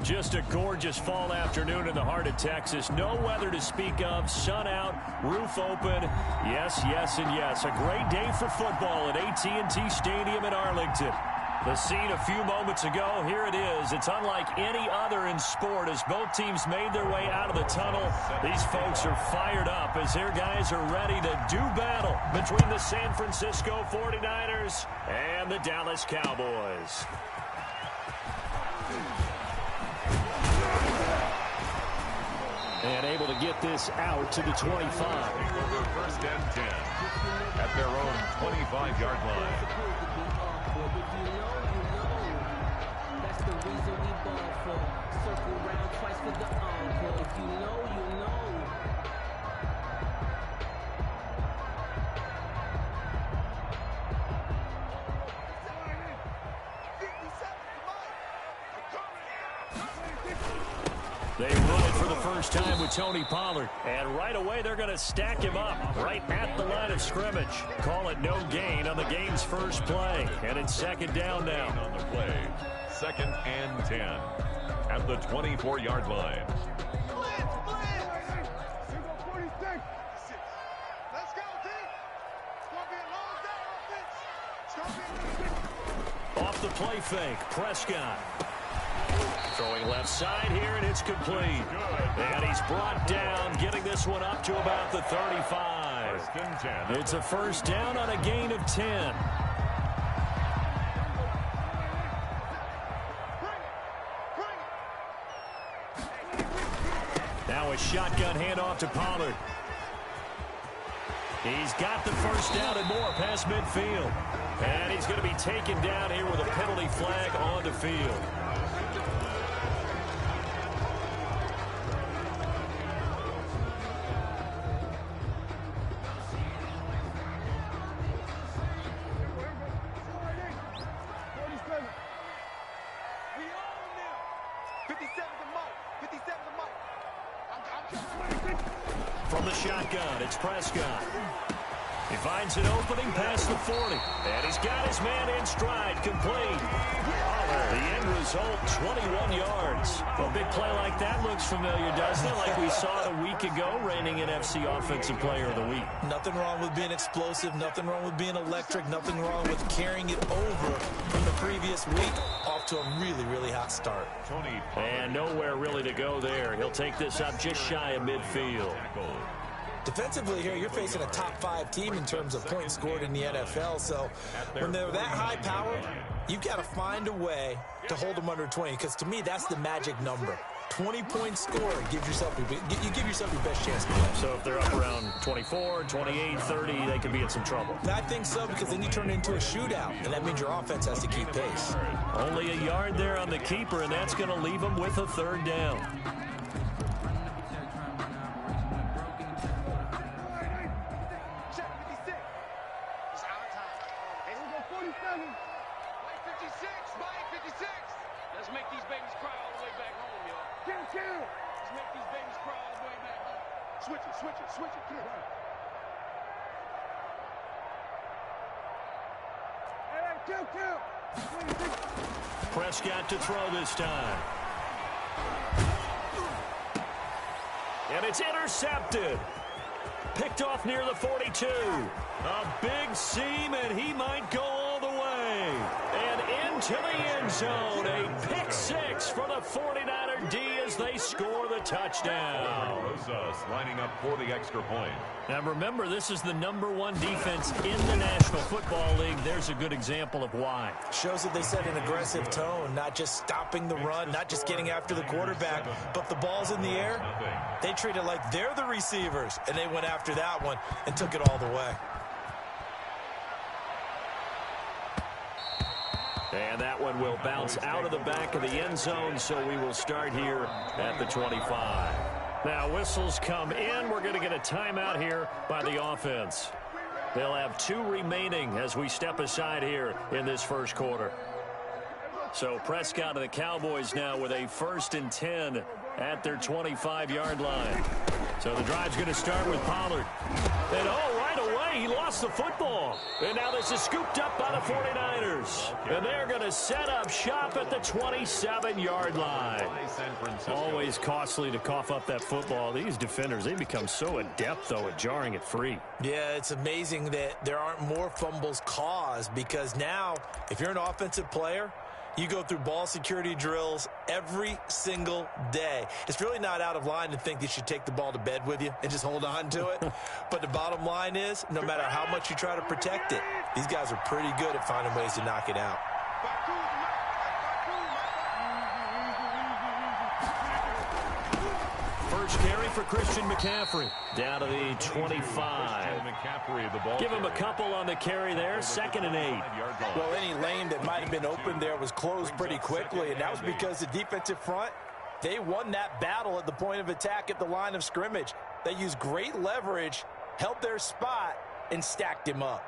Just a gorgeous fall afternoon in the heart of Texas. No weather to speak of. Sun out, roof open. Yes, yes, and yes. A great day for football at AT&T Stadium in Arlington. The scene a few moments ago, here it is. It's unlike any other in sport as both teams made their way out of the tunnel. These folks are fired up as their guys are ready to do battle between the San Francisco 49ers and the Dallas Cowboys. And able to get this out to the 25. First and 10 at their own 25-yard line. That's the reason we ball for. Circle round twice for the encore. If you know, you know. They run it for the first time with Tony Pollard. And right away, they're going to stack him up right at the line of scrimmage. Call it no gain on the game's first play. And it's second down now. On the play, second and 10 at the 24-yard line. Off the play fake, Prescott. Throwing left side here, and it's complete. And he's brought down, getting this one up to about the 35. It's a first down on a gain of 10. Now a shotgun handoff to Pollard. He's got the first down and more past midfield. And he's going to be taken down here with a penalty flag on the field. From the shotgun, it's Prescott. He finds an opening past the 40. And he's got his man in stride, complete. The end result, 21 yards. A big play like that looks familiar, doesn't it? Like we saw it a week ago, reigning NFC Offensive Player of the Week. Nothing wrong with being explosive. Nothing wrong with being electric. Nothing wrong with carrying it over from the previous week off to a really, really hot start. And nowhere really to go there. He'll take this up just shy of midfield. Defensively here, you're facing a top-5 team in terms of points scored in the NFL. So when they're that high power, you've got to find a way to hold them under 20. Because to me, that's the magic number. 20 points scored. You give yourself your best chance to win. So if they're up around 24, 28, 30, they could be in some trouble. I think so, because then you turn it into a shootout, and that means your offense has to keep pace. Only a yard there on the keeper, and that's going to leave them with a third down. Let's make these babies cry all the way back home, y'all. Let's make these babies cry all the way back home. Switch it, kid. Prescott to throw this time. And it's intercepted. Picked off near the 42. A big seam, and he might go all the way. And into the end zone. A pick six for the 49er D as they score the touchdown. Rosas lining up for the extra point. Now remember, this is the #1 defense in the National Football League. There's a good example of why. Shows that they set an aggressive tone, not just stopping the run, not just getting after the quarterback, but the ball's in the air. They treat it like they're the receivers, and they went after that one and took it all the way. And that one will bounce out of the back of the end zone, so we will start here at the 25. Now, whistles come in. We're going to get a timeout here by the offense. They'll have 2 remaining as we step aside here in this first quarter. So Prescott and the Cowboys now with a 1st and 10 at their 25-yard line. So the drive's going to start with Pollard. And, right away, he lost the football. And now this is scooped up by the 49ers. And they're going to set up shop at the 27-yard line. Always costly to cough up that football. These defenders, they become so adept, though, at jarring it free. Yeah, it's amazing that there aren't more fumbles caused, because now, if you're an offensive player, you go through ball security drills every single day. It's really not out of line to think you should take the ball to bed with you and just hold on to it. But the bottom line is, no matter how much you try to protect it, these guys are pretty good at finding ways to knock it out. First carry for Christian McCaffrey. Down to the 25. Give him a couple on the carry there. 2nd and 8. Well, any lane that might have been open there was closed pretty quickly, and that was because the defensive front, they won that battle at the point of attack at the line of scrimmage. They used great leverage, held their spot, and stacked him up.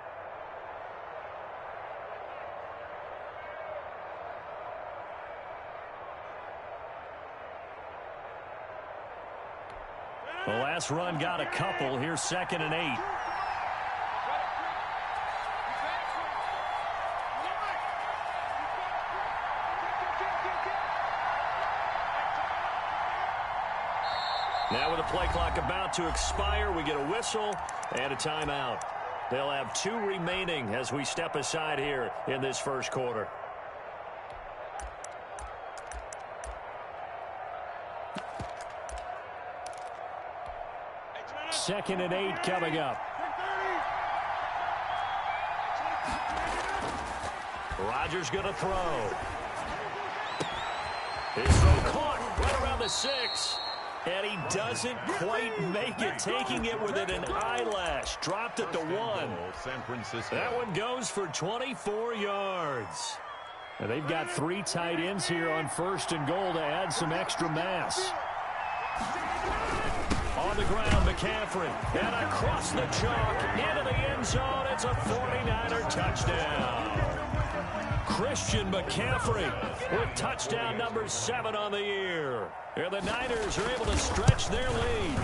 The last run got a couple. Here's 2nd and 8. Now with the play clock about to expire, we get a whistle and a timeout. They'll have 2 remaining as we step aside here in this first quarter. Second and 8 coming up. Rodgers going to throw. His throw caught right around the 6. And he doesn't quite make it, taking it within an eyelash. Dropped at the 1. That one goes for 24 yards. And they've got 3 tight ends here on 1st and goal to add some extra mass. On the ground, McCaffrey. And across the chalk, into the end zone. It's a 49er touchdown. Christian McCaffrey with touchdown number 7 on the year. And the Niners are able to stretch their lead.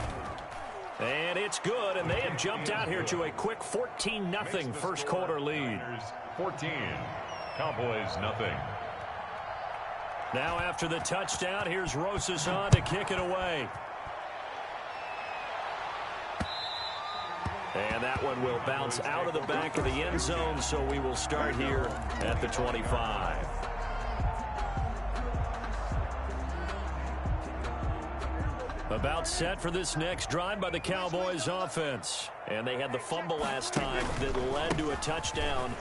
And it's good, and they have jumped out here to a quick 14-0 first quarter lead. 14, Cowboys nothing. Now after the touchdown, here's Rosas on to kick it away. And that one will bounce out of the back of the end zone, so we will start here at the 25. About set for this next drive by the Cowboys offense. And they had the fumble last time that led to a touchdown.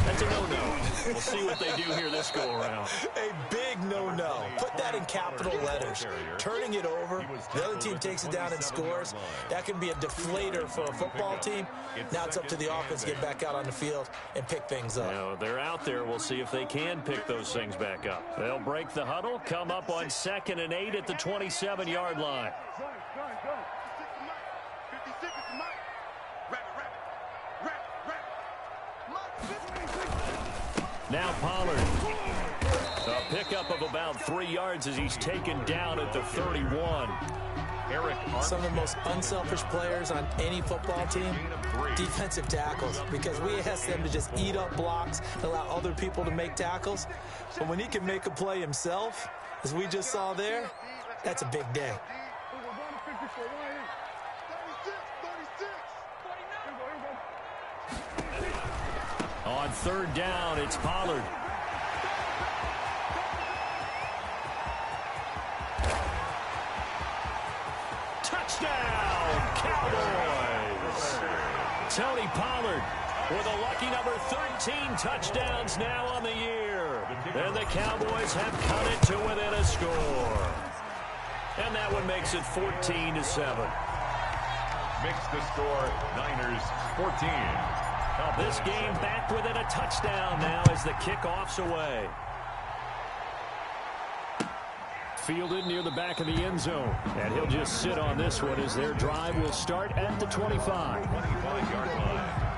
That's a no-no. We'll see what they do here this go-around. A big no-no. Put that in capital letters. Turning it over, the other team takes it down and scores. That can be a deflator for a football team. Now it's up to the offense to get back out on the field and pick things up. Now, they're out there. We'll see if they can pick those things back up. They'll break the huddle, come up on 2nd and 8 at the 27-yard line. Now Pollard. A pickup of about 3 yards as he's taken down at the 31. Some of the most unselfish players on any football team, defensive tackles, because we ask them to just eat up blocks and allow other people to make tackles. But when he can make a play himself, as we just saw there, that's a big day. On 3rd down, it's Pollard. Touchdown, Cowboys! Tony Pollard with a lucky number 13 touchdowns now on the year. And the Cowboys have cut it to within a score. And that one makes it 14-7. Makes the score Niners 14. This game back within a touchdown now as the kickoff's away. Fielded near the back of the end zone. And he'll just sit on this one as their drive will start at the 25. 25-yard line.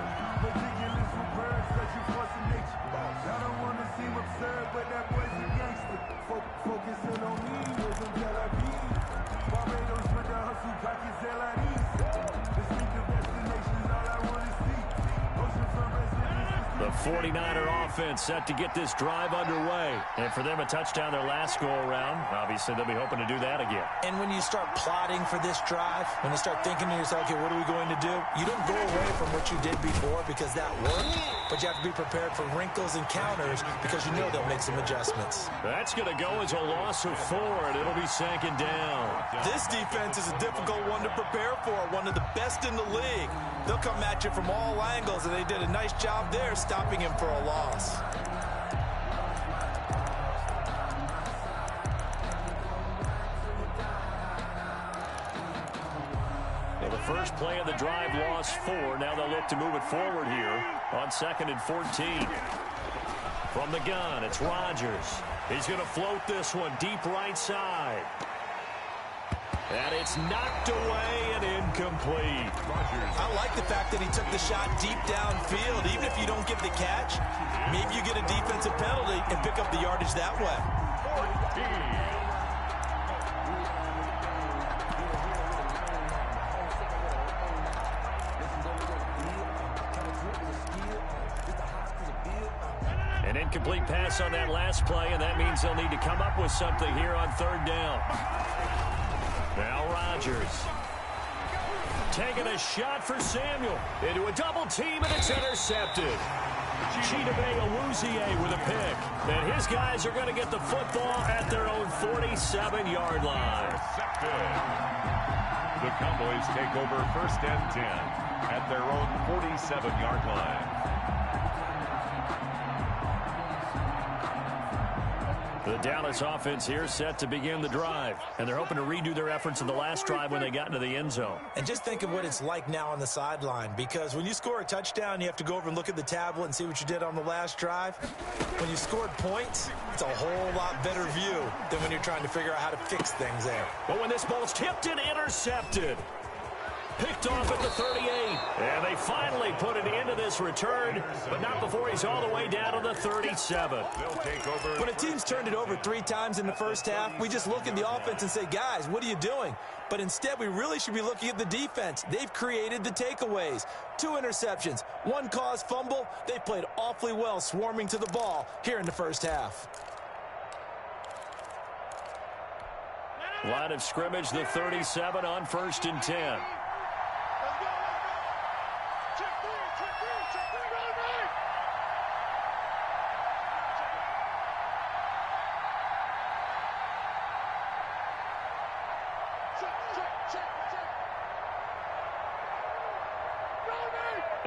49er offense set to get this drive underway. And for them, a touchdown their last go-around. Obviously, they'll be hoping to do that again. And when you start plotting for this drive, when you start thinking to yourself, okay, what are we going to do? You don't go away from what you did before because that worked, but you have to be prepared for wrinkles and counters because you know they'll make some adjustments. That's going to go as a loss of 4, and it'll be second down. This defense is a difficult one to prepare for, one of the best in the league. They'll come at you from all angles, and they did a nice job there stopping him for a loss. Well, the first play of the drive lost 4. Now they'll look to move it forward here on 2nd and 14. From the gun, it's Rodgers. He's going to float this one deep right side. And it's knocked away and incomplete. I like the fact that he took the shot deep downfield. Even if you don't get the catch, maybe you get a defensive penalty and pick up the yardage that way. An incomplete pass on that last play, and that means they'll need to come up with something here on 3rd down. Now Rodgers taking a shot for Samuel into a double team, and it's intercepted. Chidobe Awuzie with a pick. And his guys are going to get the football at their own 47-yard line. The Cowboys take over 1st and 10 at their own 47-yard line. The Dallas offense here set to begin the drive. And they're hoping to redo their efforts in the last drive when they got into the end zone. And just think of what it's like now on the sideline, because when you score a touchdown, you have to go over and look at the tablet and see what you did on the last drive. When you scored points, it's a whole lot better view than when you're trying to figure out how to fix things there. But when this ball's tipped and intercepted, picked off at the 38. And they finally put an end to this return, but not before he's all the way down to the 37. When a team's turned it over 3 times in the first half, we just look at the offense and say, guys, what are you doing? But instead, we really should be looking at the defense. They've created the takeaways. 2 interceptions, 1 caused fumble. They played awfully well swarming to the ball here in the first half. Line of scrimmage, the 37 on 1st and 10.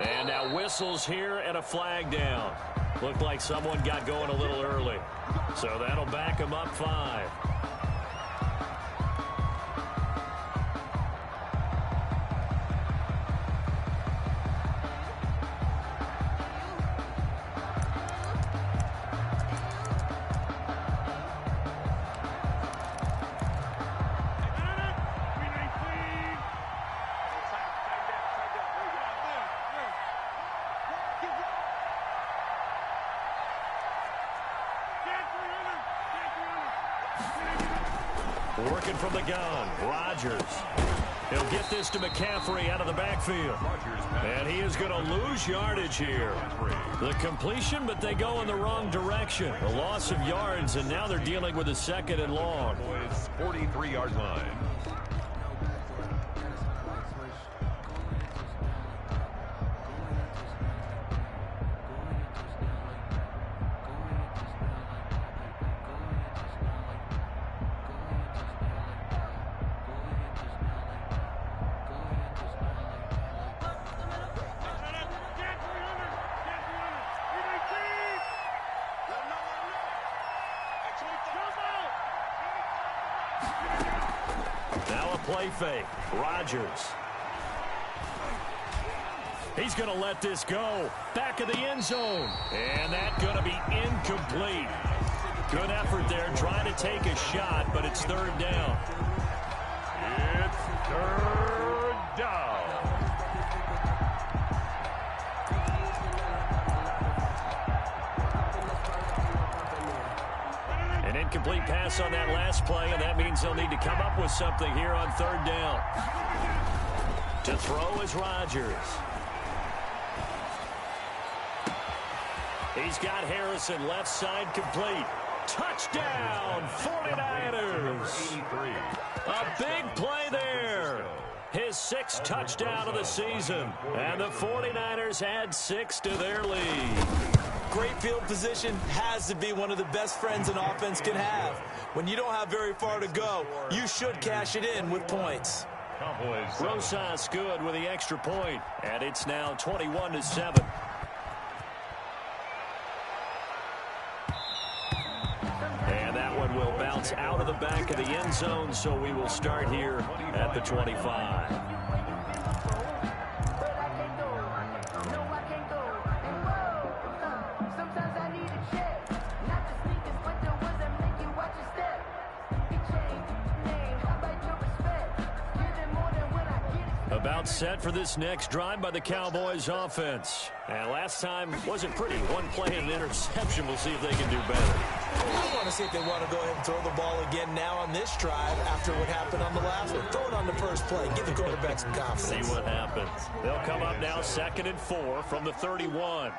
And now whistles here and a flag down. Looked like someone got going a little early. So that'll back him up 5. Working from the gun, Rodgers. He'll get this to McCaffrey out of the backfield. And he is going to lose yardage here. The completion, but they go in the wrong direction. A loss of yards, and now they're dealing with a 2nd and long. 43-yard line. Now a play fake. Rodgers. He's going to let this go. Back of the end zone. And that's going to be incomplete. Good effort there trying to take a shot, but it's 3rd down. It's 3rd down. An incomplete pass on that last play, and that means they'll need to come up with something here on 3rd down. To throw is Rodgers. He's got Harrison left side complete. Touchdown, 49ers. A big play there. His 6th touchdown of the season. And the 49ers add 6 to their lead. Great field position has to be one of the best friends an offense can have. When you don't have very far to go, you should cash it in with points. Rosas good with the extra point, and it's now 21-7. And that one will bounce out of the back of the end zone, so we will start here at the 25. About set for this next drive by the Cowboys offense. And last time wasn't pretty. One play and an interception. We'll see if they can do better. I want to see if they want to go ahead and throw the ball again now on this drive after what happened on the last one. Throw it on the first play. Give the quarterback some confidence. See what happens. They'll come up now 2nd and 4 from the 31.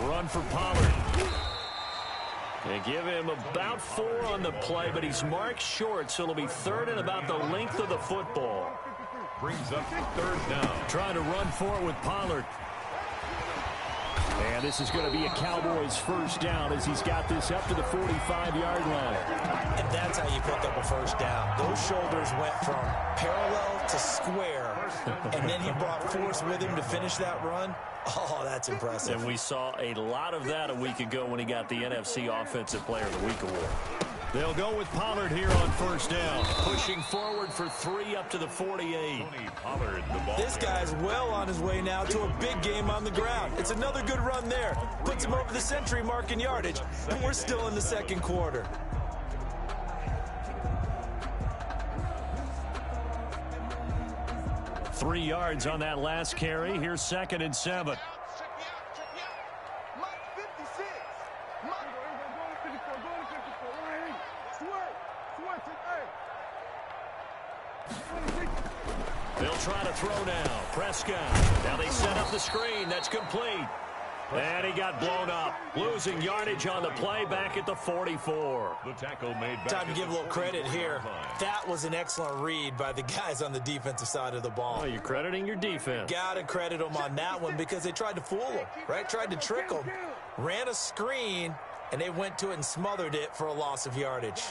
Run for Pollard. They give him about 4 on the play, but he's marked short, so it'll be 3rd and about the length of the football. Brings up 3rd down. Trying to run for it with Pollard. And this is going to be a Cowboys first down as he's got this up to the 45-yard line. And that's how you pick up a first down. Those shoulders went from parallel to square, and then he brought force with him to finish that run. Oh, that's impressive. And we saw a lot of that a week ago when he got the NFC Offensive Player of the Week award. They'll go with Pollard here on first down. Pushing forward for 3 up to the 48. Pollard, the ball. This guy's well on his way now to a big game on the ground. It's another good run there. Puts him over the century mark in yardage, and we're still in the 2nd quarter. Three yards on that last carry. Here's 2nd and 7. They'll try to throw now. Prescott. Now they set up the screen. That's complete. And he got blown up. Losing yardage on the play back at the 44. The tackle made back. Time to give a little credit here. That was an excellent read by the guys on the defensive side of the ball. Oh, you're crediting your defense. Got to credit them on that one because they tried to fool them, right? Tried to trick them. Ran a screen, and they went to it and smothered it for a loss of yardage.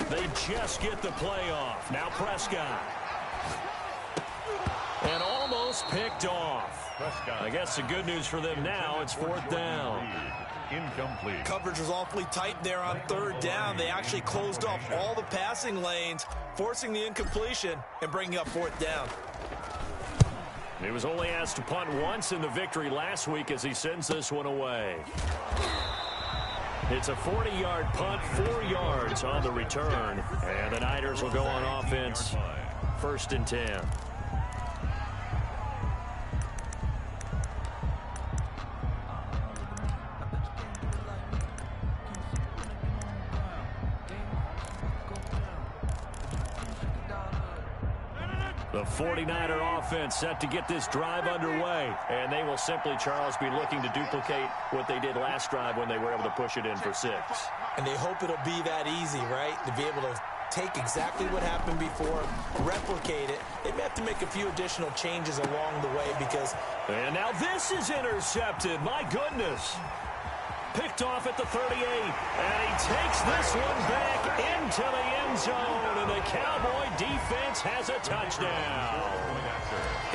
They just get the play off. Now Prescott. And almost picked off. Prescott. I guess the good news for them now, it's 4th down. Incomplete. Coverage was awfully tight there on 3rd down. They actually closed off all the passing lanes, forcing the incompletion and bringing up 4th down. He was only asked to punt once in the victory last week as he sends this one away. It's a 40-yard punt, 4 yards on the return. And the Niners will go on offense, 1st and 10. The 49er offense set to get this drive underway. And they will simply, Charles, be looking to duplicate what they did last drive when they were able to push it in for 6. And they hope it'll be that easy, right? To be able to take exactly what happened before, replicate it. They may have to make a few additional changes along the way because... And now this is intercepted. My goodness. Picked off at the 38. And he takes this one back into the end zone. And the Cowboy defense has a touchdown.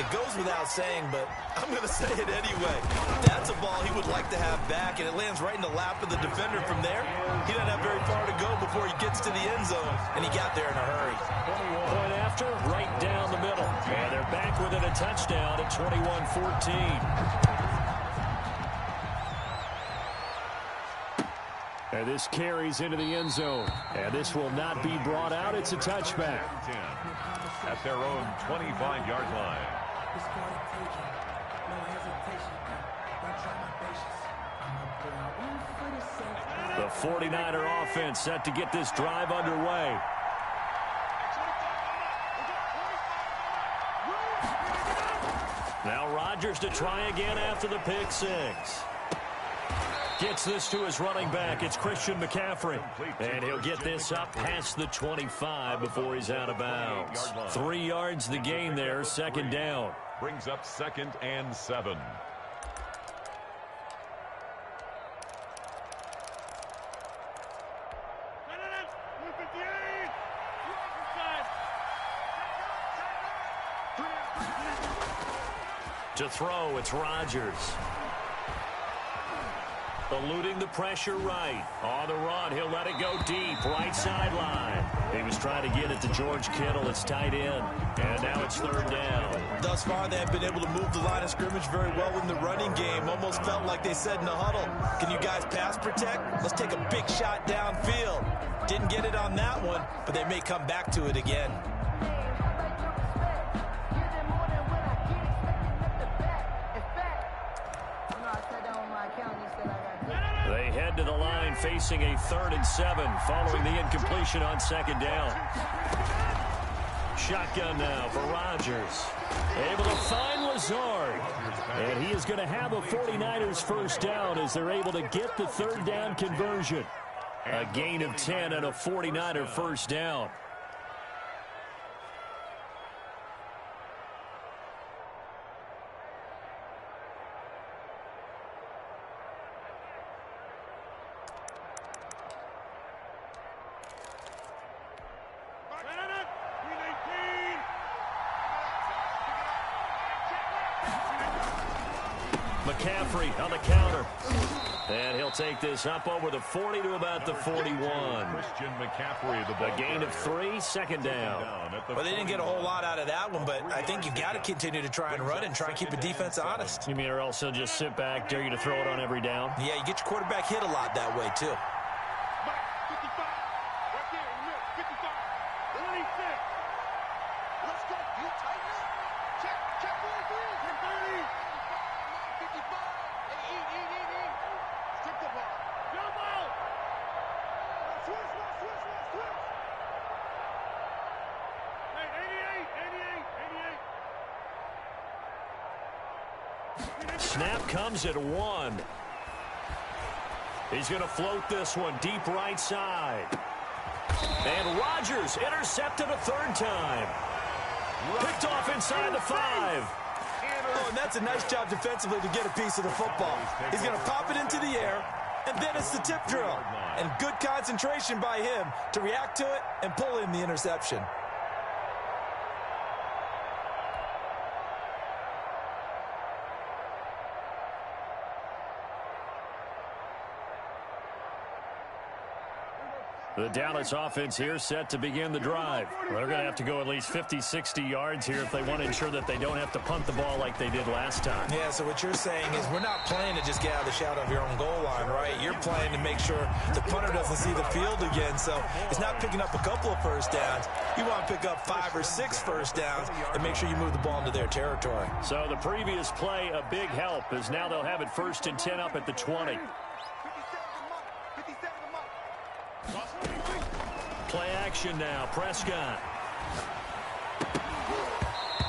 It goes without saying, but I'm going to say it anyway. That's a ball he would like to have back, and it lands right in the lap of the defender from there. He doesn't have very far to go before he gets to the end zone, and he got there in a hurry. Point after, right down the middle. And they're back within a touchdown at 21-14. And this carries into the end zone. And this will not be brought out. It's a touchback. At their own 25-yard line. The 49er offense set to get this drive underway. Now Rodgers to try again after the pick six. Gets this to his running back. It's Christian McCaffrey. And he'll get this up past the 25 before he's out of bounds. 3 yards the gain there, second down. Brings up 2nd and 7. To throw, it's Rodgers. Eluding the pressure right. On the run, he'll let it go deep. Right sideline. He was trying to get it to George Kittle. It's tight end. And now it's 3rd down. Thus far, they have been able to move the line of scrimmage very well in the running game. Almost felt like they said in the huddle, can you guys pass protect? Let's take a big shot downfield. Didn't get it on that one, but they may come back to it again. They head to the line facing a 3rd and 7 following the incompletion on 2nd down. Shotgun now for Rodgers. Able to find Lazard. And he is going to have a 49ers first down as they're able to get the 3rd down conversion. A gain of 10 and a 49er first down. McCaffrey on the counter. And he'll take this up over the 40 to about the 41. Christian McCaffrey, a gain of 3, second down. Well, they didn't get a whole lot out of that one, but I think you've got to continue to try and run and try and keep the defense honest. You mean or else he'll just sit back, dare you to throw it on every down? Yeah, you get your quarterback hit a lot that way, too. Snap comes at 1. He's going to float this one deep right side. And Rodgers intercepted a 3rd time. Picked off inside the 5. Oh, and that's a nice job defensively to get a piece of the football. He's going to pop it into the air, and then it's the tip drill. And good concentration by him to react to it and pull in the interception. The Dallas offense here set to begin the drive. They're going to have to go at least 50, 60 yards here if they want to ensure that they don't have to punt the ball like they did last time. Yeah, so what you're saying is we're not playing to just get out of the shadow of your own goal line, right? You're playing to make sure the punter doesn't see the field again. So it's not picking up a couple of first downs. You want to pick up 5 or 6 first downs and make sure you move the ball into their territory. So the previous play, a big help, as now they'll have it 1st and 10 up at the 20. Play action now, Prescott.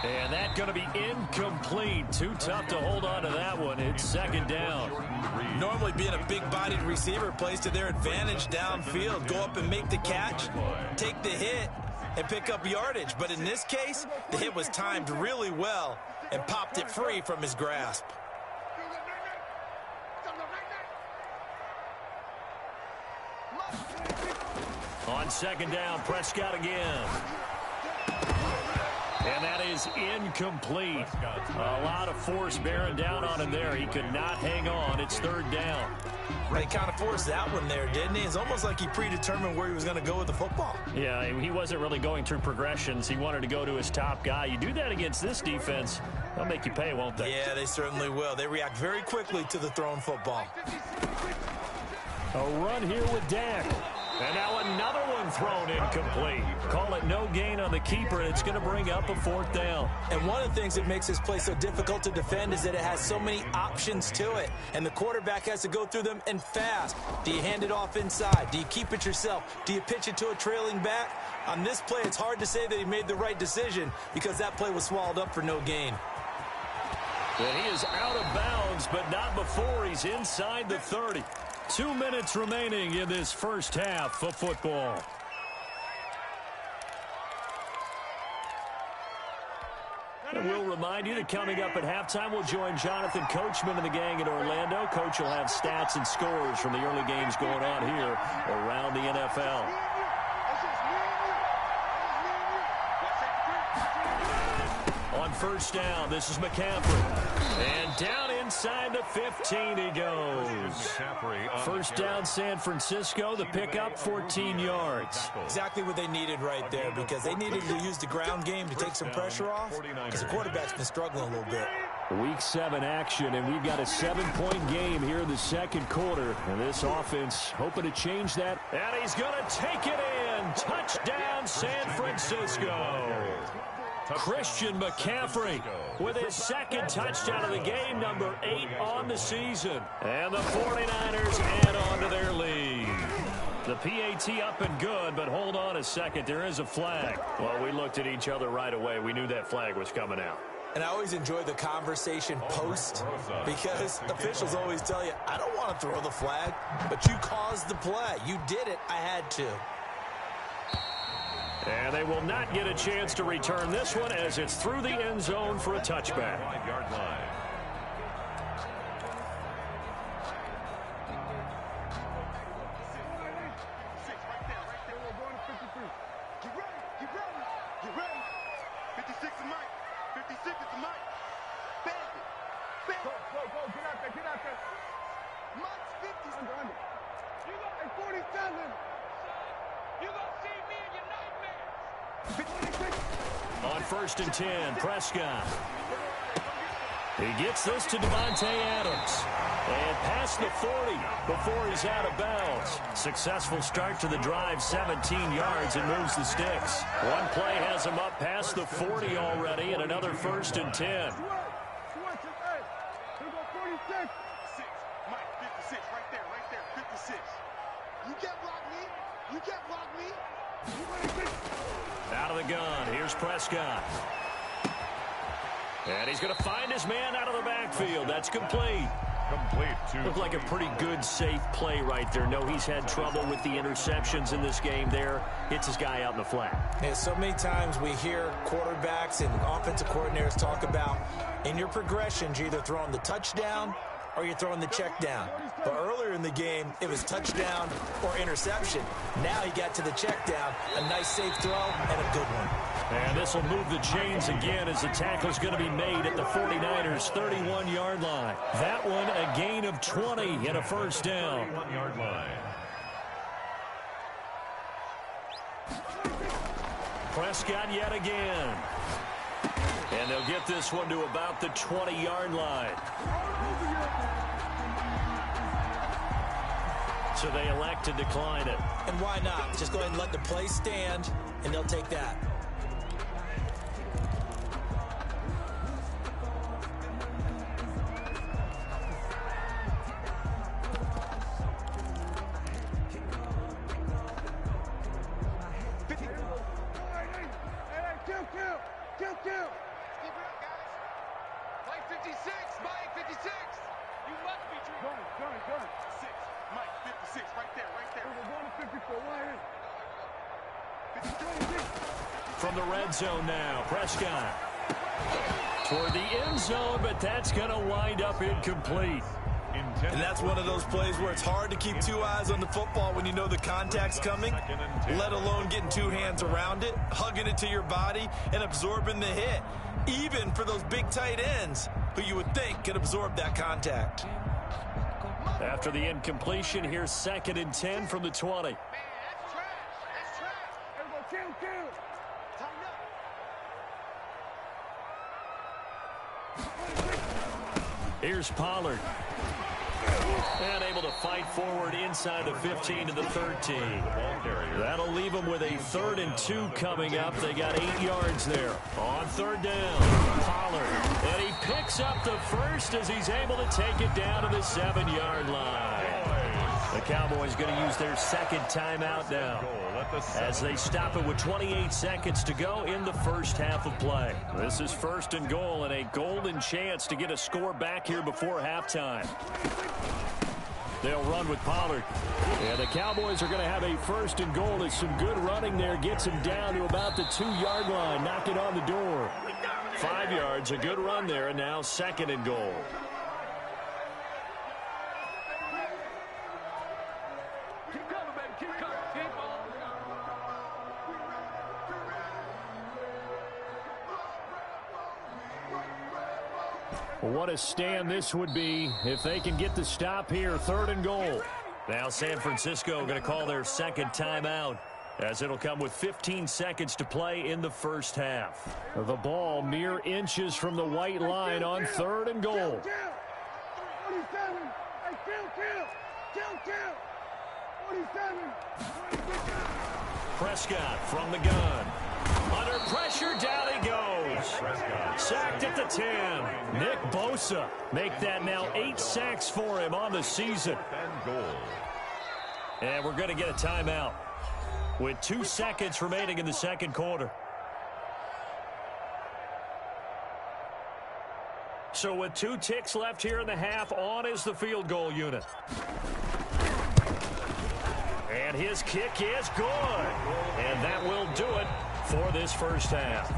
And that's going to be incomplete. Too tough to hold on to that one. It's 2nd down. Normally being a big-bodied receiver plays to their advantage downfield. Go up and make the catch, take the hit, and pick up yardage. But in this case, the hit was timed really well and popped it free from his grasp. On 2nd down, Prescott again. And that is incomplete. A lot of force bearing down on him there. He could not hang on. It's 3rd down. He kind of forced that one there, didn't he? It's almost like he predetermined where he was going to go with the football. Yeah, he wasn't really going through progressions. He wanted to go to his top guy. You do that against this defense, they'll make you pay, won't they? Yeah, they certainly will. They react very quickly to the thrown football. A run here with Dak. And now another one and thrown incomplete. Call it no gain on the keeper, and it's going to bring up a 4th down. And one of the things that makes this play so difficult to defend is that it has so many options to it, and the quarterback has to go through them and fast. Do you hand it off inside? Do you keep it yourself? Do you pitch it to a trailing back? On this play, it's hard to say that he made the right decision because that play was swallowed up for no gain. And he is out of bounds, but not before he's inside the 30. 2 minutes remaining in this first half of football. And we'll remind you that coming up at halftime, we'll join Jonathan Coachman and the gang in Orlando. Coach will have stats and scores from the early games going on here around the NFL. On first down, this is McCaffrey. And down inside the 15 he goes. First down, San Francisco. The pickup, 14 yards. Exactly what they needed right there because they needed to use the ground game to take some pressure off because the quarterback's been struggling a little bit. Week 7 action, and we've got a 7-point game here in the second quarter. And this offense hoping to change that. And he's going to take it in. Touchdown, San Francisco. Christian McCaffrey with his second touchdown of the game, number 8 on the season. And the 49ers add on to their lead. The PAT up and good, but hold on a second. There is a flag. Well, we looked at each other right away. We knew that flag was coming out. And I always enjoy the conversation post because officials always tell you, I don't want to throw the flag, but you caused the play. You did it. I had to. And they will not get a chance to return this one as it's through the end zone for a touchback. 5-yard line. Get ready. 56 is Mike. 56 is Mike. Bag it. Go. Get out there. Mike's 50. Under. You got a 47. You gonna see me in your nightmares. On first and 10, Prescott. He gets this to Devontae Adams. And past the 40 before he's out of bounds. Successful start to the drive, 17 yards, and moves the sticks. One play has him up past the 40 already, and another first and 10. Mike, 56, right there, 56. You can't block me. Out of the gun, here's Prescott. And he's going to find his man out of the backfield. That's complete. Looked like a pretty good, safe play right there. No, he's had trouble with the interceptions in this game there. Hits his guy out in the flat. And so many times we hear quarterbacks and offensive coordinators talk about in your progressions, you're either throwing the touchdown or you're throwing the check down. But earlier in the game, it was touchdown or interception. Now he got to the check down, a nice safe throw, and a good one. And this will move the chains again as the tackle's going to be made at the 49ers' 31-yard line. That one a gain of 20 and a first down. 1-yard line. Prescott yet again. And they'll get this one to about the 20-yard line. So they elect to decline it. And why not? Just go ahead and let the play stand, and they'll take that. Keep it up, guys. Play 56, Mike, 56. You must be true. Gun. 6, Mike, 56, right there. We're going to 54, 56. From the red zone now, Prescott. Toward the end zone, but that's going to wind up incomplete. And that's one of those plays where it's hard to keep two eyes on the football when you know the contact's coming, let alone getting two hands around it, hugging it to your body, and absorbing the hit, even for those big tight ends who you would think could absorb that contact. After the incompletion, here's 2nd and 10 from the 20. Man, that's trash. Everybody kill. Tighten up. Here's Pollard. And able to fight forward inside the 15 to the 13. That'll leave them with a 3rd and 2 coming up. They got 8 yards there. On 3rd down, Pollard. And he picks up the first as he's able to take it down to the 7-yard line. The Cowboys going to use their 2nd timeout now as they stop it with 28 seconds to go in the first half of play. This is 1st and goal and a golden chance to get a score back here before halftime. They'll run with Pollard. And the Cowboys are going to have a 1st and goal. There's some good running there. Gets him down to about the 2-yard line. Knock it on the door. 5 yards, a good run there, and now 2nd and goal. What a stand this would be if they can get the stop here. 3rd and goal. Now San Francisco going to call their 2nd timeout as it'll come with 15 seconds to play in the first half. The ball mere inches from the white line on 3rd and goal. Prescott from the gun. Under pressure, down he goes. Sacked at the 10. Nick Bosa make that now 8 sacks for him on the season. And we're going to get a timeout with 2 seconds remaining in the 2nd quarter. So with 2 ticks left here in the half, on is the field goal unit. And his kick is good. And that will do it for this first half.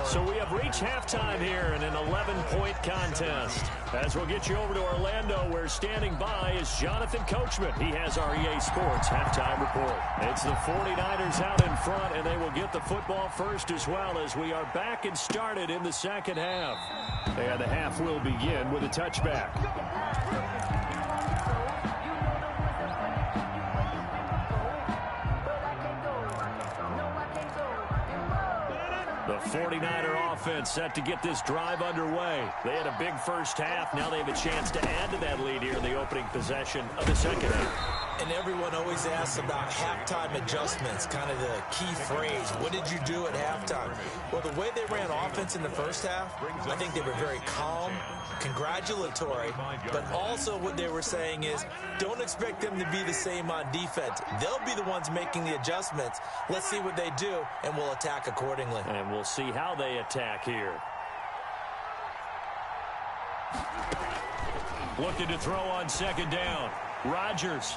So we have reached halftime here in an 11-point contest. As we'll get you over to Orlando, where standing by is Jonathan Coachman. He has our EA Sports halftime report. It's the 49ers out in front, and they will get the football first as well as we are back and started in the 2nd half. And the half will begin with a touchback. The 49er offense set to get this drive underway. They had a big first half. Now they have a chance to add to that lead here in the opening possession of the 2nd half. And everyone always asks about halftime adjustments, kind of the key phrase. What did you do at halftime? Well, the way they ran offense in the first half, I think they were very calm, congratulatory, but also what they were saying is don't expect them to be the same on defense. They'll be the ones making the adjustments. Let's see what they do, and we'll attack accordingly. And we'll see how they attack here. Looking to throw on 2nd down. Rodgers.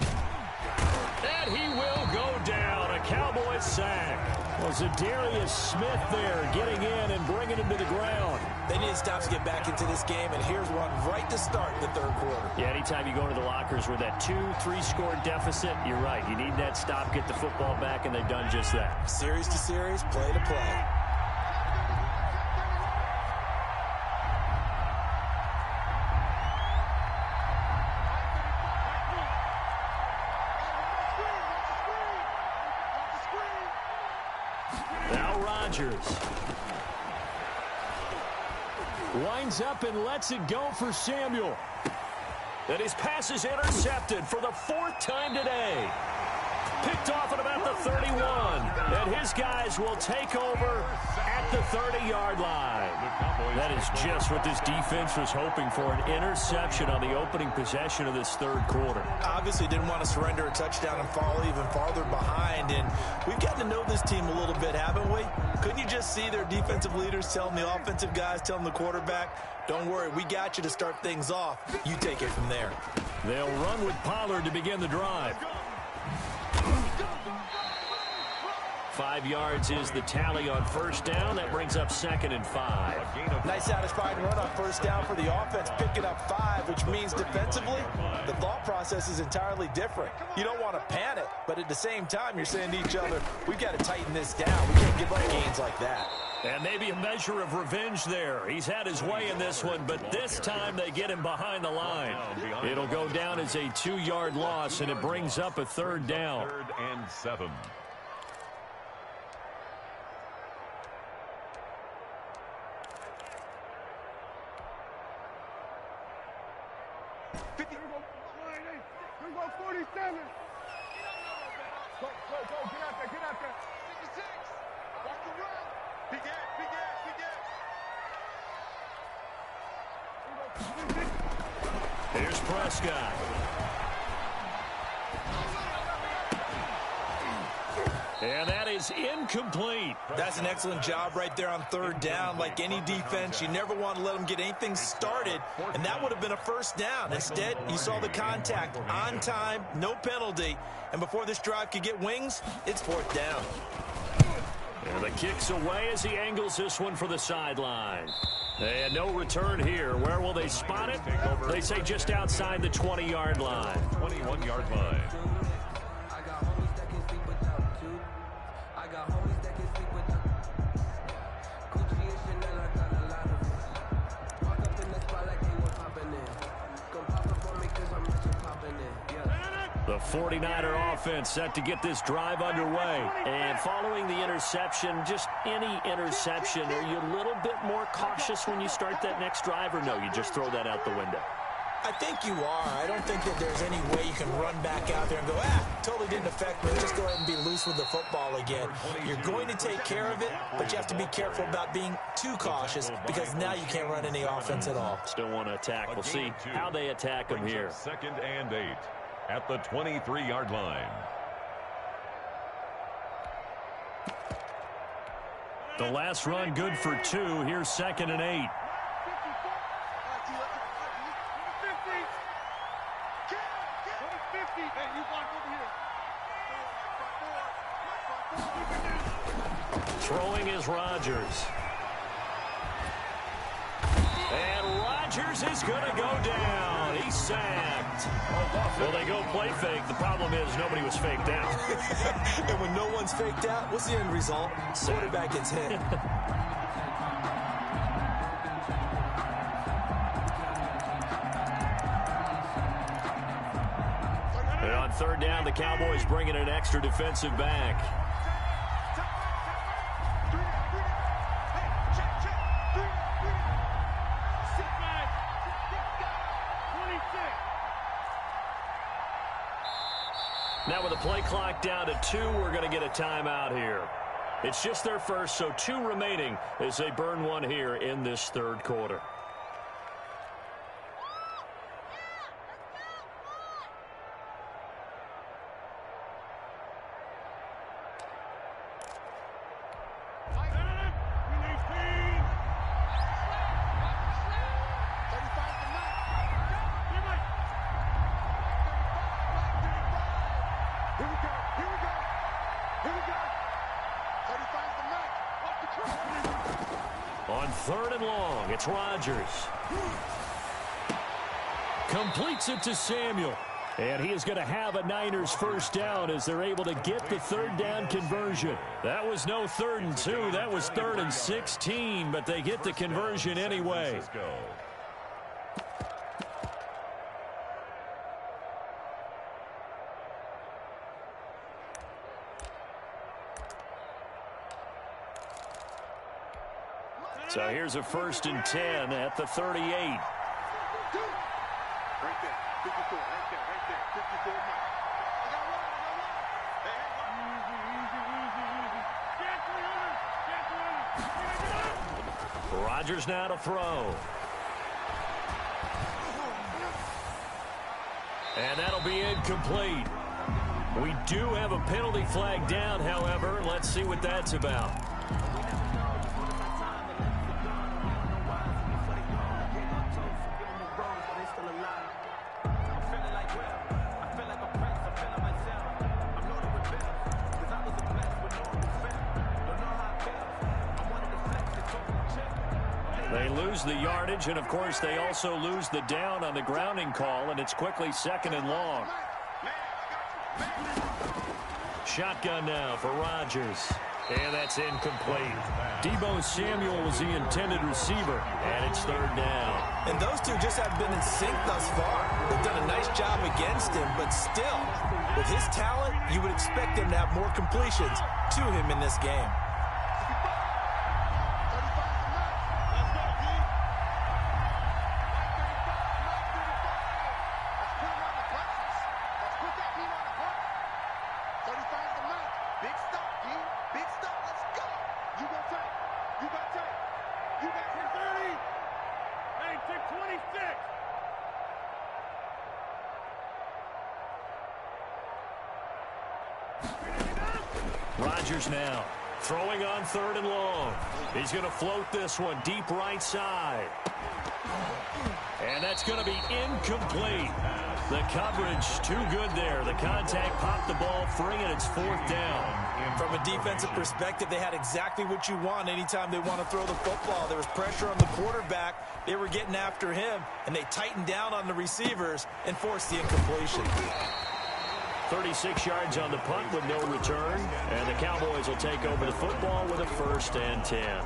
And he will go down. A Cowboys sack. Was Zadarius Smith there getting in and bringing him to the ground. They need to stop to get back into this game, and here's one right to start the 3rd quarter. Yeah, anytime you go to the lockers with that 2-3 score deficit, you're right. You need that stop, get the football back, and they've done just that. Series to series, play to play. Now Rodgers winds up and lets it go for Samuel. And his pass is intercepted for the 4th time today. Picked off at about the 31. And his guys will take over at the 30-yard line. That is just what this defense was hoping for, an interception on the opening possession of this 3rd quarter. Obviously didn't want to surrender a touchdown and fall even farther behind. And we've gotten to know this team a little bit, haven't we? Couldn't you just see their defensive leaders telling the offensive guys, telling the quarterback, don't worry, we got you to start things off. You take it from there. They'll run with Pollard to begin the drive. 5 yards is the tally on 1st down. That brings up 2nd and 5. Nice satisfying run on 1st down for the offense, picking up 5, which means defensively, the thought process is entirely different. You don't want to panic, but at the same time, you're saying to each other, we've got to tighten this down. We can't give up gains like that. And maybe a measure of revenge there. He's had his way in this one, but this time they get him behind the line. It'll go down as a 2-yard loss, and it brings up a 3rd down. 3rd and 7. Here we go, 47. Go, get out there, get out there. 56. Watch the run. Big ass, big ass, big ass. Here's Prescott. And that is incomplete. That's an excellent job right there on third down. Like any defense, you never want to let them get anything started, and that would have been a first down. Instead, you saw the contact on time, no penalty, and before this drive could get wings, it's fourth down. And the kick's away as he angles this one for the sideline. And no return here. Where will they spot it? They say just outside the 20-yard line. 21-yard line. The 49er offense set to get this drive underway. And following the interception, just any interception, are you a little bit more cautious when you start that next drive, or no, you just throw that out the window? I think you are. I don't think that there's any way you can run back out there and go, totally didn't affect me. Just go ahead and be loose with the football again. You're going to take care of it, but you have to be careful about being too cautious because now you can't run any offense at all. Still want to attack. We'll see how they attack them here. 2nd and 8 at the 23-yard line. The last run good for 2. Here's 2nd and 8. Throwing is Rodgers. And Rodgers is going to go down. He's sacked. Well, they go play fake. The problem is nobody was faked out. And when no one's faked out, what's the end result? Quarterback gets hit. And on third down, the Cowboys bringing an extra defensive back. Now with the play clock down to 2, we're going to get a timeout here. It's just their first, so 2 remaining as they burn one here in this third quarter. On 3rd and long, it's Rodgers. Completes it to Samuel. And he is going to have a Niners first down as they're able to get the third down conversion. That was no 3rd and 2. That was 3rd and 16, but they get the conversion anyway. So here's a 1st and 10 at the 38. Right there, 54, right there, 54. I got one. Easy. Rodgers now to throw. And that'll be incomplete. We do have a penalty flag down, however. Let's see what that's about. They lose the yardage, and of course they also lose the down on the grounding call, and it's quickly 2nd and long. Shotgun now for Rodgers. And that's incomplete. Deebo Samuel was the intended receiver, and it's 3rd down. And those two just have been in sync thus far. They've done a nice job against him, but still, with his talent, you would expect him to have more completions to him in this game. Rodgers now throwing on 3rd and long. He's going to float this one deep right side. And that's going to be incomplete. The coverage too good there. The contact popped the ball free, and it's 4th down. From a defensive perspective, they had exactly what you want anytime they want to throw the football. There was pressure on the quarterback. They were getting after him, and they tightened down on the receivers and forced the incompletion. 36 yards on the punt with no return, and the Cowboys will take over the football with a 1st and 10.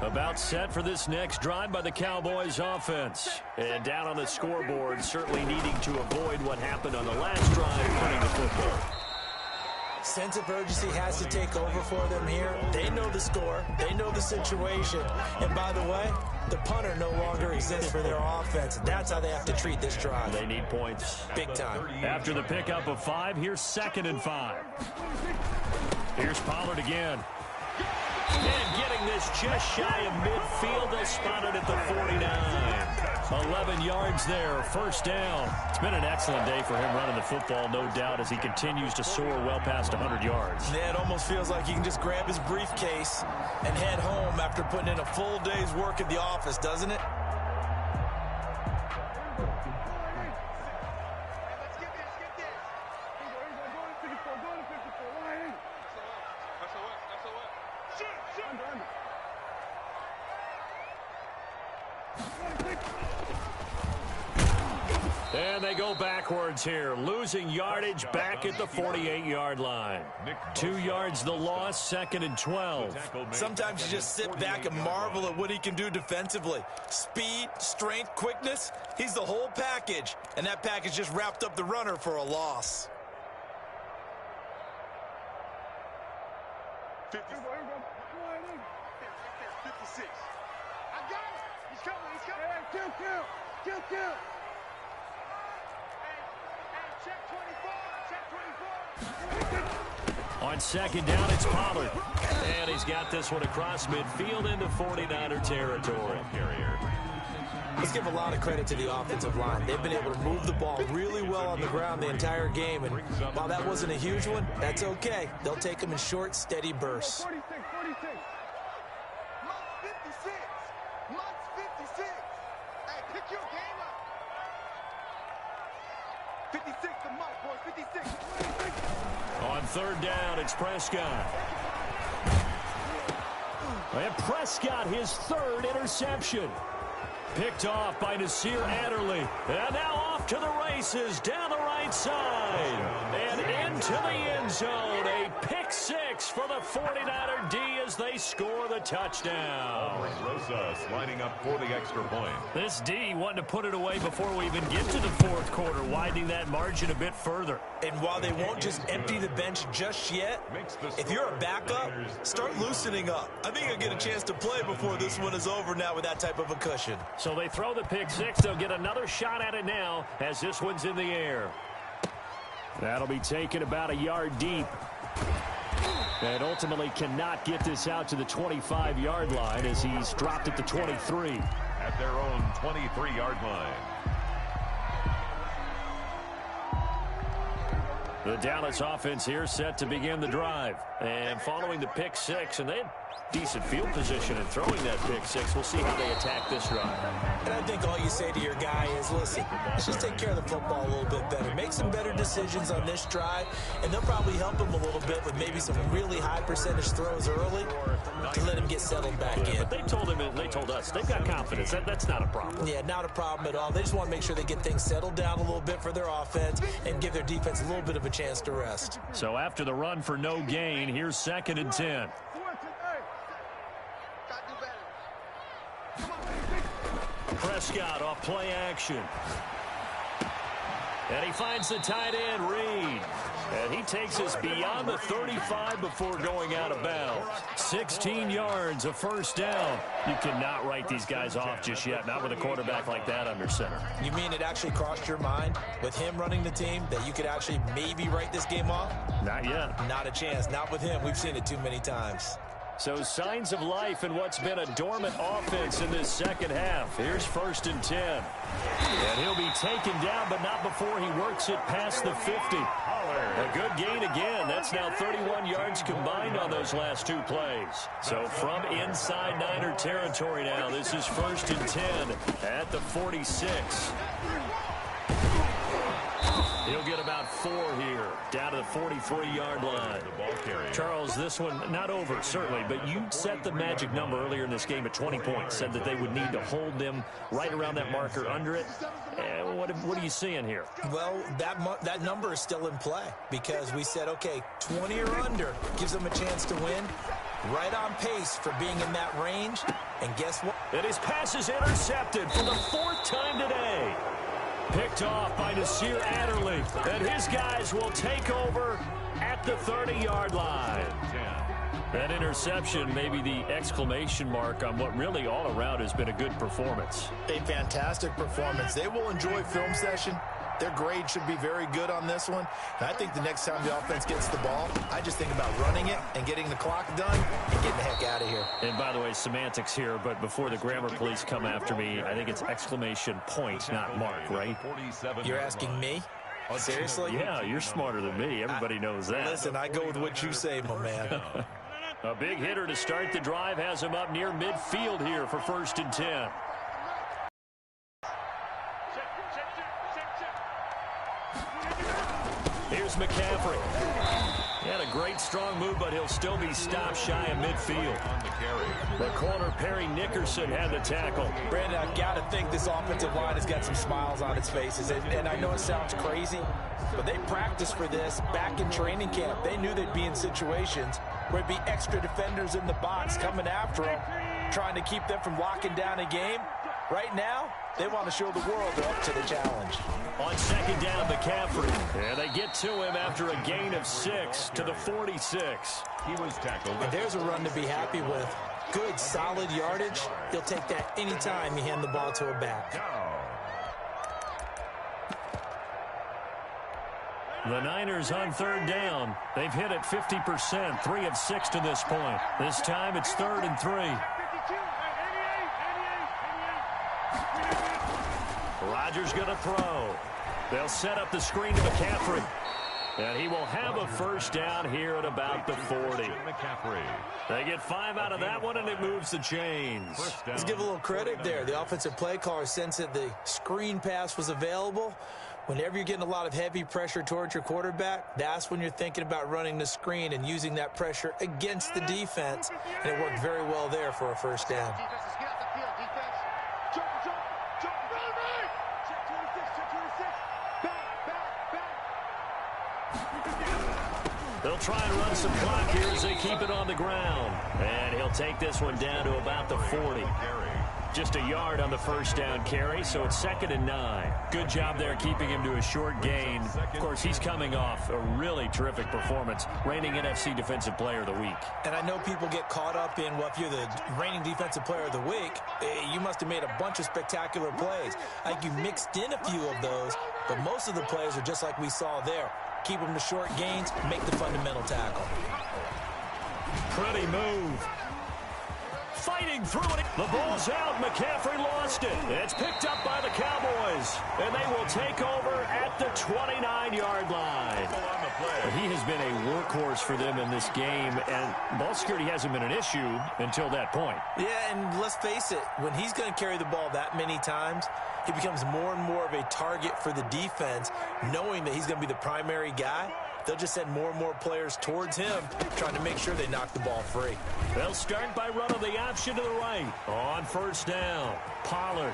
About set for this next drive by the Cowboys offense. And down on the scoreboard, certainly needing to avoid what happened on the last drive, punting the football. Sense of urgency has to take over for them here. They know the score. They know the situation. And by the way, the punter no longer exists for their offense. That's how they have to treat this drive. They need points. Big time. After the pickup of 5, here's 2nd and 5. Here's Pollard again. And getting this just shy of midfield. They'll spot it at the 49. 11 yards there, 1st down. It's been an excellent day for him running the football, no doubt, as he continues to soar well past 100 yards. Yeah, it almost feels like he can just grab his briefcase and head home after putting in a full day's work at the office, doesn't it? And they go backwards here, losing yardage back at the 48-yard line. 2 yards the loss, 2nd and 12. Sometimes you just sit back and marvel at what he can do defensively. Speed, strength, quickness, he's the whole package. And that package just wrapped up the runner for a loss. 56. I got it. He's coming. Hey, kill. On 2nd down, it's Pollard. And he's got this one across midfield into 49er territory. Let's give a lot of credit to the offensive line. They've been able to move the ball really well on the ground the entire game. And while that wasn't a huge one, that's okay. They'll take them in short, steady bursts. 46. Months 56. Hey, pick your game up. 56 the month, boys. 56. On 3rd down, it's Prescott. And Prescott, his 3rd interception. Picked off by Nasir Adderley. And now off to the races, down the right side. And into the end zone. A pick 6 for the 49er D as they score the touchdown. Rosas lining up for the extra point. This D wanting to put it away before we even get to the 4th quarter, widening that margin a bit further. And while they won't just empty the bench just yet, if you're a backup, start loosening up. I think you'll get a chance to play before this one is over now with that type of a cushion. So they throw the pick 6. They'll get another shot at it now as this one's in the air. That'll be taken about a yard deep. And ultimately cannot get this out to the 25-yard line as he's dropped at the 23. At their own 23-yard line. The Dallas offense here set to begin the drive. And following the pick 6, and they had decent field position in throwing that pick 6. We'll see how they attack this drive. And I think all you say to your guy is, listen, let's just take care of the football a little bit better. Make some better decisions on this drive, and they'll probably help him a little bit with maybe some really high percentage throws early to let him get settled back in. But they told him, and they told us, they've got confidence. That's not a problem. Yeah, not a problem at all. They just want to make sure they get things settled down a little bit for their offense and give their defense a little bit of a chance to rest. So after the run for no gain, here's 2nd and 10. Prescott off play action. And he finds the tight end, Reed. And he takes us beyond the 35 before going out of bounds. 16 yards, a first down. You cannot write these guys off just yet, not with a quarterback like that under center. You mean it actually crossed your mind with him running the team that you could actually maybe write this game off? Not yet. Not a chance. Not with him. We've seen it too many times. So signs of life in what's been a dormant offense in this second half. Here's 1st and 10. And he'll be taken down, but not before he works it past the 50. A good gain again. That's now 31 yards combined on those last 2 plays. So from inside Niner territory now, this is 1st and 10 at the 46. He'll get about 4 here, down to the 43-yard line. Charles, this one not over, certainly, but you set the magic number earlier in this game at 20 points, said that they would need to hold them right around that marker under it. What are you seeing here? Well, that number is still in play because we said, okay, 20 or under gives them a chance to win. Right on pace for being in that range. And guess what? And his pass is intercepted for the 4th time today. Picked off by Nasir Adderley. And his guys will take over at the 30-yard line. That interception may be the exclamation mark on what really all around has been a good performance. A fantastic performance. They will enjoy film session. Their grade should be very good on this one. And I think the next time the offense gets the ball, I just think about running it and getting the clock done and getting the heck out of here. And by the way, semantics here, but before the grammar police come after me, I think it's exclamation point, not mark, right? You're asking me? Seriously? Yeah, you're smarter than me. Everybody knows that. Listen, I go with what you say, my man. A big hitter to start the drive has him up near midfield here for 1st and 10. Here's McCaffrey. He had a great strong move, but he'll still be stopped shy of midfield. The corner, Perry Nickerson, had the tackle. Brandon, I've got to think this offensive line has got some smiles on its faces. And I know it sounds crazy, but they practiced for this back in training camp. They knew they'd be in situations where it'd be extra defenders in the box coming after them, trying to keep them from locking down a game. Right now, they want to show the world they're up to the challenge. On 2nd down, McCaffrey. And they get to him after a gain of 6 to the 46. He was tackled. And there's a run to be happy with. Good, solid yardage. He'll take that anytime you hand the ball to a back. The Niners on 3rd down. They've hit it 50%, 3 of 6 to this point. This time it's 3rd and 3. Rodgers going to throw. They'll set up the screen to McCaffrey. And he will have a first down here at about the 40. They get 5 out of that one, and it moves the chains. Let's give a little credit there. The offensive play caller sensed that the screen pass was available. Whenever you're getting a lot of heavy pressure towards your quarterback, that's when you're thinking about running the screen and using that pressure against the defense. And it worked very well there for a first down. They'll try and run some clock here as they keep it on the ground. And he'll take this one down to about the 40. Just a yard on the first down carry, so it's 2nd and 9. Good job there keeping him to a short gain. Of course, he's coming off a really terrific performance, reigning NFC Defensive Player of the Week. And I know people get caught up in, well, if you're the reigning Defensive Player of the Week, you must have made a bunch of spectacular plays. I think you mixed in a few of those, but most of the plays are just like we saw there. Keep them to short gains, make the fundamental tackle. Pretty move. Fighting through it. The ball's out. McCaffrey lost it. It's picked up by the Cowboys. And they will take over at the 29-yard line. He has been a workhorse for them in this game, and ball security hasn't been an issue until that point. Yeah, and let's face it, when he's going to carry the ball that many times, he becomes more and more of a target for the defense, knowing that he's going to be the primary guy. They'll just send more and more players towards him, trying to make sure they knock the ball free. They'll start by running the option to the right. On first down, Pollard.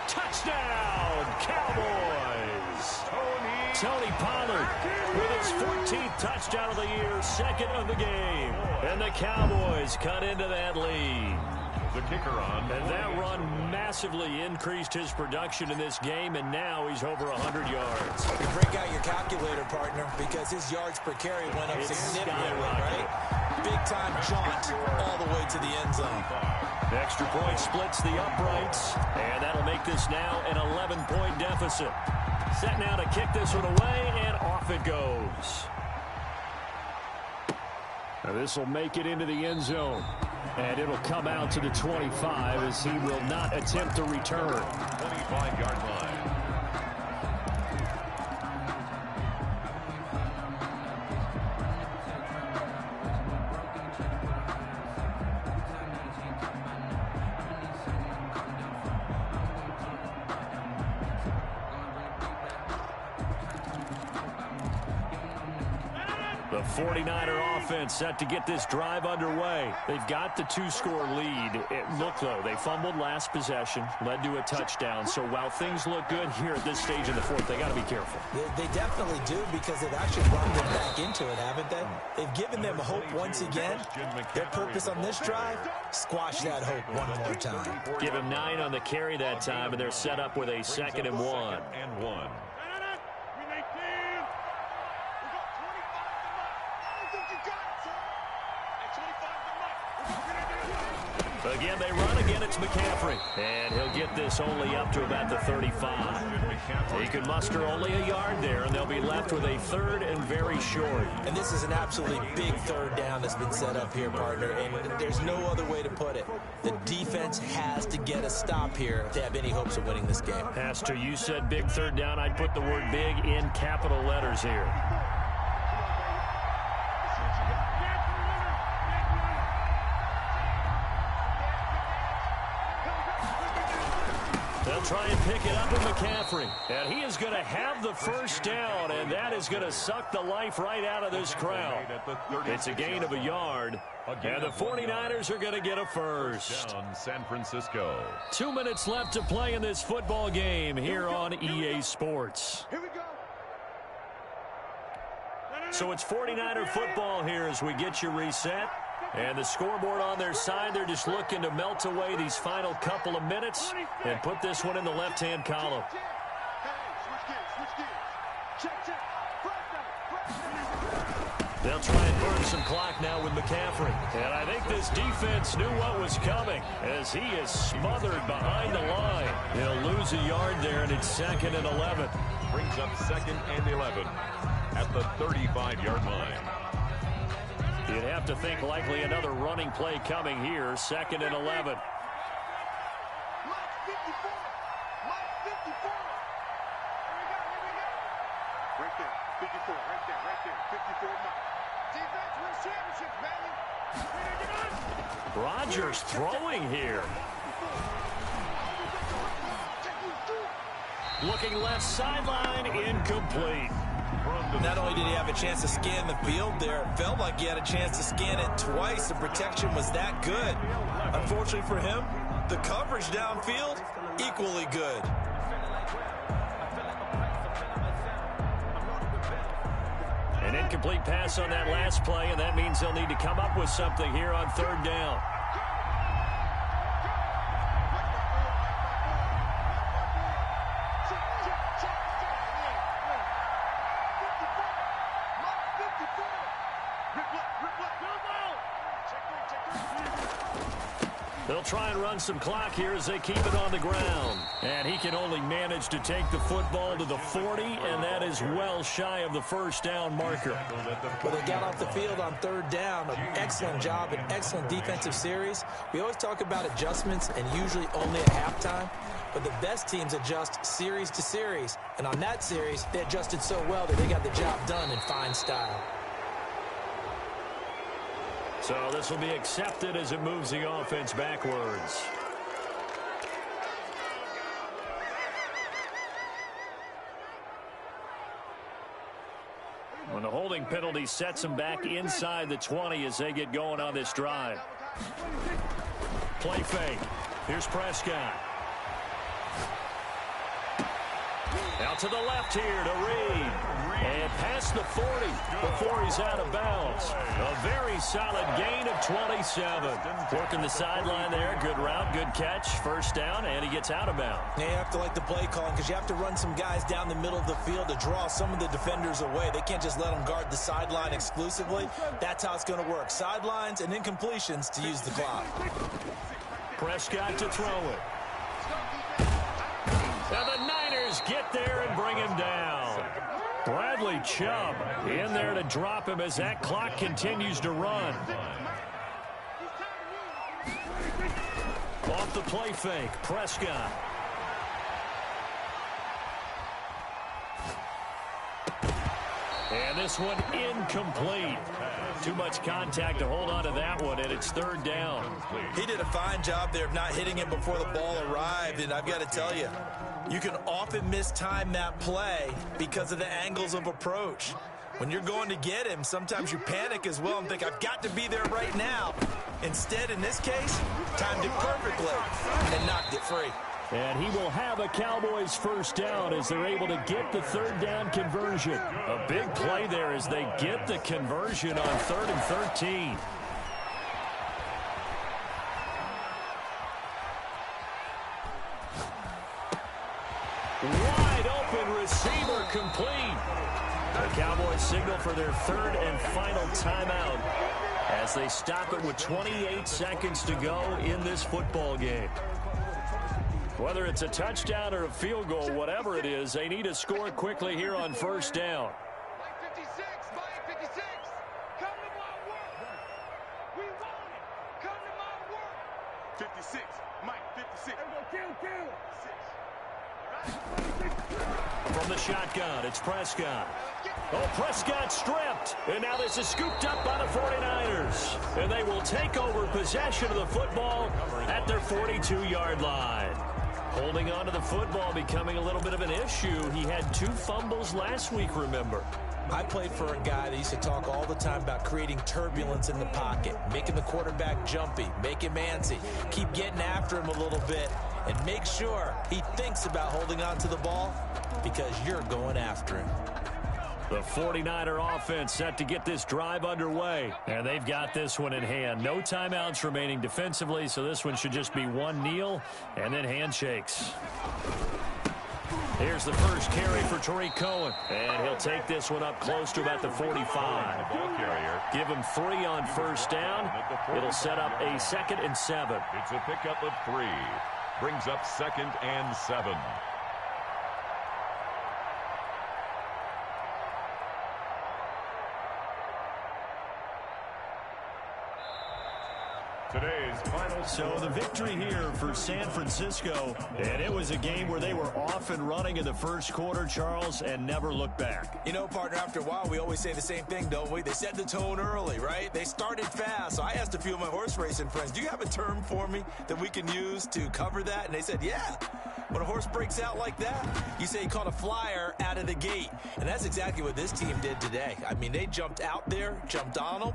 Touchdown, Cowboys! Tony Pollard with his 14th touchdown of the year, 2nd of the game. And the Cowboys cut into that lead. The kicker on. And that run massively increased his production in this game, and now he's over 100 yards. You break out your calculator, partner, because his yards per carry went up significantly, right? Big-time jaunt all the way to the end zone. The extra point splits the uprights, and that'll make this now an 11-point deficit. Set now to kick this one away, and off it goes. Now this will make it into the end zone, and it'll come out to the 25 as he will not attempt to return. 25-yard line. The 49er offense set to get this drive underway. They've got the 2-score lead. Look, though, they fumbled last possession, led to a touchdown. So while things look good here at this stage in the fourth, they got to be careful. They definitely do, because they've actually brought them back into it, haven't they? They've given them hope once again. Their purpose on this drive, squash that hope one more time. Give him 9 on the carry that time, and they're set up with a 2nd and 1. Again, they run. Again, it's McCaffrey. And he'll get this only up to about the 35. He can muster only a yard there, and they'll be left with a 3rd and very short. And this is an absolutely big 3rd down that's been set up here, partner, and there's no other way to put it. The defense has to get a stop here to have any hopes of winning this game. Pastor, you said big 3rd down. I'd put the word big in capital letters here. They'll try and pick it up with McCaffrey. And he is going to have the 1st down, and that is going to suck the life right out of this crowd. It's a gain of a yard, and the 49ers are going to get a 1st. San Francisco. 2 minutes left to play in this football game here on EA Sports. Here we go. So it's 49er football here as we get you reset. And the scoreboard on their side, they're just looking to melt away these final couple of minutes and put this one in the left-hand column. They'll try and burn some clock now with McCaffrey. And I think this defense knew what was coming as he is smothered behind the line. He'll lose a yard there, and it's 2nd and 11. Brings up 2nd and 11 at the 35-yard line. You'd have to think likely another running play coming here, 2nd and 11. Right there, 54, right there, 54 Mike. Defense wins championships, baby. Rodgers throwing here. Looking left sideline, incomplete. Not only did he have a chance to scan the field there, it felt like he had a chance to scan it twice. The protection was that good. Unfortunately for him, the coverage downfield, equally good. An incomplete pass on that last play, and that means they'll need to come up with something here on 3rd down. They'll try and run some clock here as they keep it on the ground. And he can only manage to take the football to the 40, and that is well shy of the 1st down marker. Well, they got off the field on 3rd down. An excellent job, an excellent defensive series. We always talk about adjustments and usually only at halftime. But the best teams adjust series to series. And on that series, they adjusted so well that they got the job done in fine style. So this will be accepted as it moves the offense backwards. When the holding penalty sets them back inside the 20 as they get going on this drive. Play fake. Here's Prescott. Now Out to the left here to Reed. And past the 40 before he's out of bounds. A very solid gain of 27. Working the sideline there. Good route, good catch. First down, and he gets out of bounds. Yeah, you have to like the play calling because you have to run some guys down the middle of the field to draw some of the defenders away. They can't just let them guard the sideline exclusively. That's how it's going to work. Sidelines and incompletions to use the clock. Prescott to throw it. And the Niners get there and bring him down. Bradley Chubb in there to drop him as that clock continues to run. Off the play fake, Prescott. And this one incomplete. Too much contact to hold on to that one, and it's third down. He did a fine job there of not hitting him before the ball arrived, and I've got to tell you, you can often mistime that play because of the angles of approach. When you're going to get him, sometimes you panic as well and think, I've got to be there right now. Instead, in this case, timed it perfectly and knocked it free. And he will have a Cowboys first down as they're able to get the third down conversion. A big play there as they get the conversion on 3rd and 13. Wide open receiver complete. The Cowboys signal for their third and final timeout as they stop it with 28 seconds to go in this football game. Whether it's a touchdown or a field goal, whatever it is, they need to score quickly here on first down. Mike 56, Mike 56. Come to my work. We want it. Come to my work. 56, Mike 56. From the shotgun, it's Prescott. Oh, Prescott stripped. And now this is scooped up by the 49ers. And they will take over possession of the football at their 42-yard line. Holding on to the football becoming a little bit of an issue. He had 2 fumbles last week, remember. I played for a guy that used to talk all the time about creating turbulence in the pocket, making the quarterback jumpy, make him antsy, keep getting after him a little bit, and make sure he thinks about holding on to the ball because you're going after him. The 49er offense set to get this drive underway, and they've got this one in hand. No timeouts remaining defensively, so this one should just be one kneel and then handshakes. Here's the first carry for Tariq Cohen, and he'll take this one up close to about the 45. Give him 3 on first down. It'll set up a 2nd and 7. It's a pickup of 3. Brings up 2nd and 7. Today's final. So the victory here for San Francisco, and it was a game where they were off and running in the first quarter, Charles, and never looked back. You know, partner, after a while, we always say the same thing, don't we? They set the tone early, right? They started fast. So I asked a few of my horse racing friends, do you have a term for me that we can use to cover that? And they said, yeah. When a horse breaks out like that, you say he caught a flyer out of the gate. And that's exactly what this team did today. I mean, they jumped out there, jumped on them,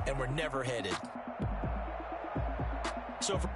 and were never headed. So for